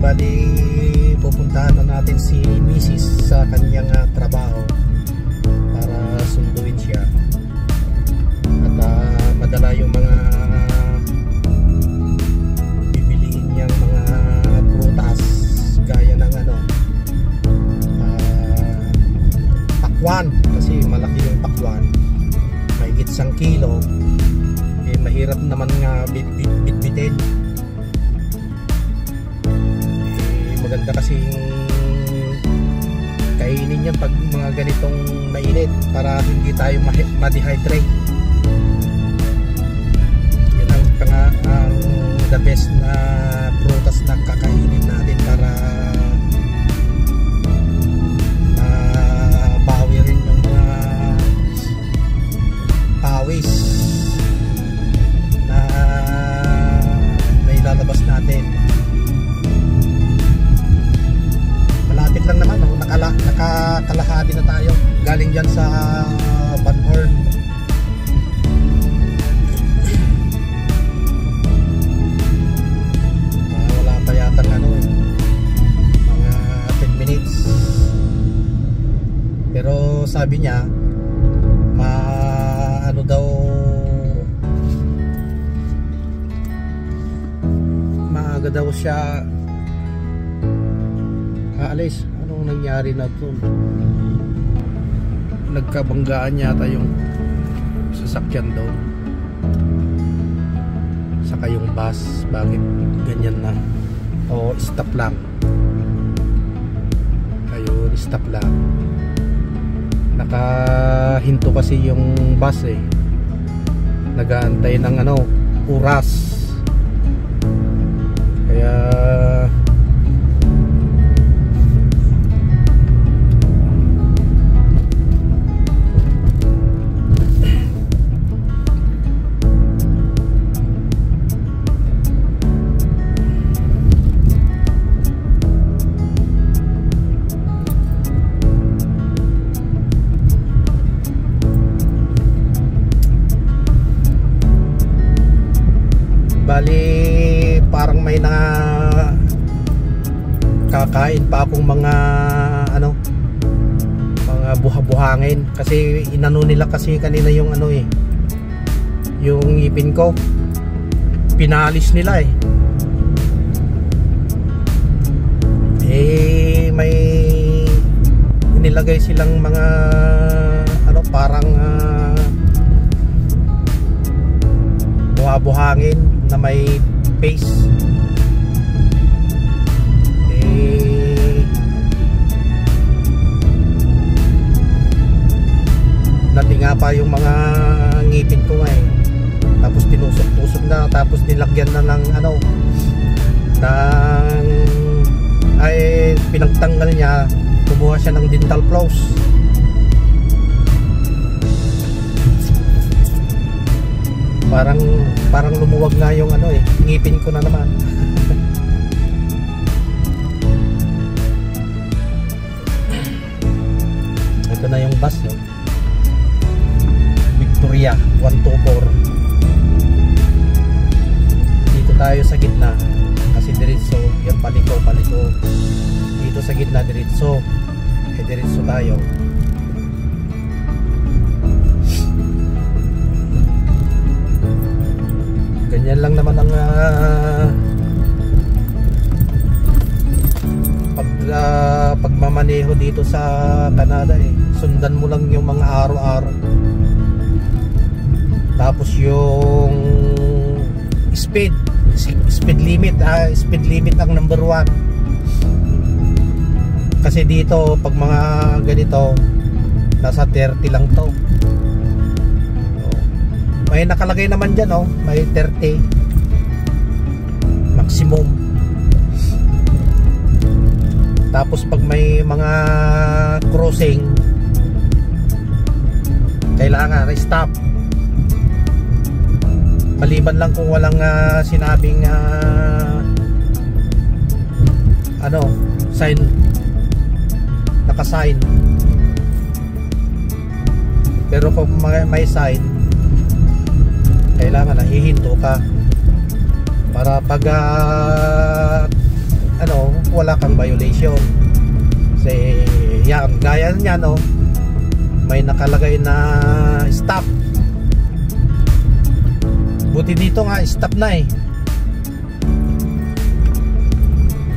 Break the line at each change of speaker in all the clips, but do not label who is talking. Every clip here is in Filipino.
Bali, pupuntahan na natin si Mrs. sa kanyang trabaho para sunduin siya at madala yung mga bibiliin niyang mga prutas gaya ng pakwan, kasi malaki yung pakwan, mahigit 1 kilo. Mahirap naman nga bitbitin. Maganda kasing kainin yan pag mga ganitong mainit para hindi tayo ma-dehydrate. Yan ang the best na prutas na kakainin natin para bawi rin yung mga pawis na nailalabas natin. Malapit lang naman, nakakalahati na tayo galing dyan sa Van Horn. Wala pa yata mga 10 minutes, pero sabi niya maaga daw siya aalis. Anong nangyari na to? Nagkabanggaan yata yung sasakyan doon, saka yung bus. Bakit ganyan na? O stop lang, ayun, stop lang. Nakahinto kasi yung bus nagaantay ng oras, kaya parang may kakain pa akong mga mga buha-buhangin, kasi inano nila kasi kanina yung yung ngipin ko, pinalis nila may nilagay silang mga parang buha-buhangin na may paste. Natinga pa yung mga ngipin ko tapos tinusok-tusok na, tapos nilagyan na ng pinagtanggal niya, kumuha siya ng dental floss. Parang lumuwag nga yung ngipin ko na naman. Ito na yung bus Victoria 124. Dito tayo sa gitna kasi diretso yung paliko dito sa gitna, diretso tayo. Ganyan lang naman ang pagmamaneho dito sa Canada Sundan mo lang yung mga araw-araw, tapos yung speed limit ang number 1. Kasi dito pag mga ganito nasa 30 lang to. May nakalagay naman dyan may 30 maximum. Tapos pag may mga crossing, kailangan stop. Maliban lang kung walang sinabing sign, naka-sign. Pero kung may sign, kailangan hihinto ka para pag wala kang violation. Kasi yan, gaya niya no, may nakalagay na stop. Buti dito nga stop na eh.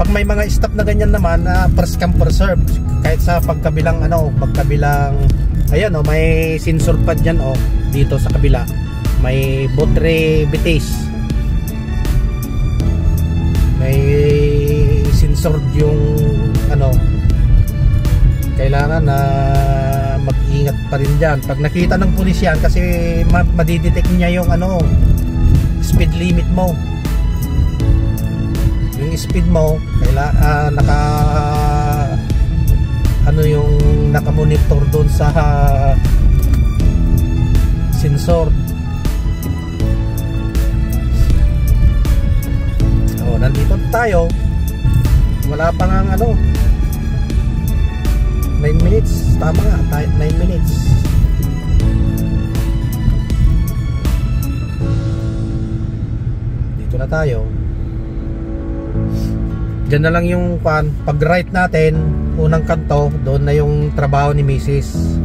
Pag may mga stop na ganyan naman, first come first serve. Kahit sa pagkabilang ano, pagkabilang, ayan oh, may sensor pa dyan oh, dito sa kabila. May battery bitis. May sensor yung ano, kailangan na mag-ingat pa rin dyan. Pag nakita ng pulis yan, kasi madidetect niya yung ano, speed limit mo. Yung speed mo, kailangan ano yung nakamonitor doon sa sensor. Oh, nandito tayo. Wala pa nga ano, 9 minutes. Tama nga, 9 minutes. Dito na tayo. Diyan na lang yung pag right natin, unang kanto, doon na yung trabaho ni Mrs.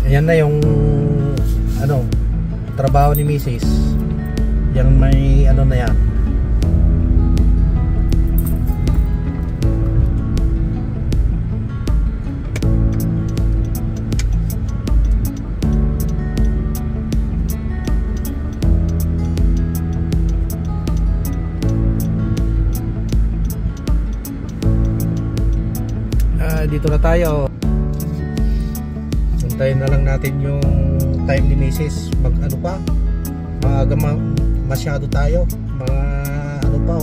Ayan na yung ano, trabaho ni Mrs. Yang may ano na yan. Dito na tayo. Hintayin na lang natin yung time ni Mrs. Mag ano pa, maaga masyado tayo, mga ano pa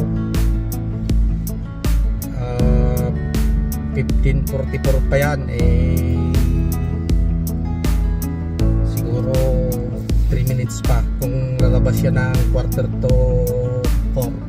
15:44 pa yan eh, siguro 3 minutes pa kung lalabas yan ng 3:45.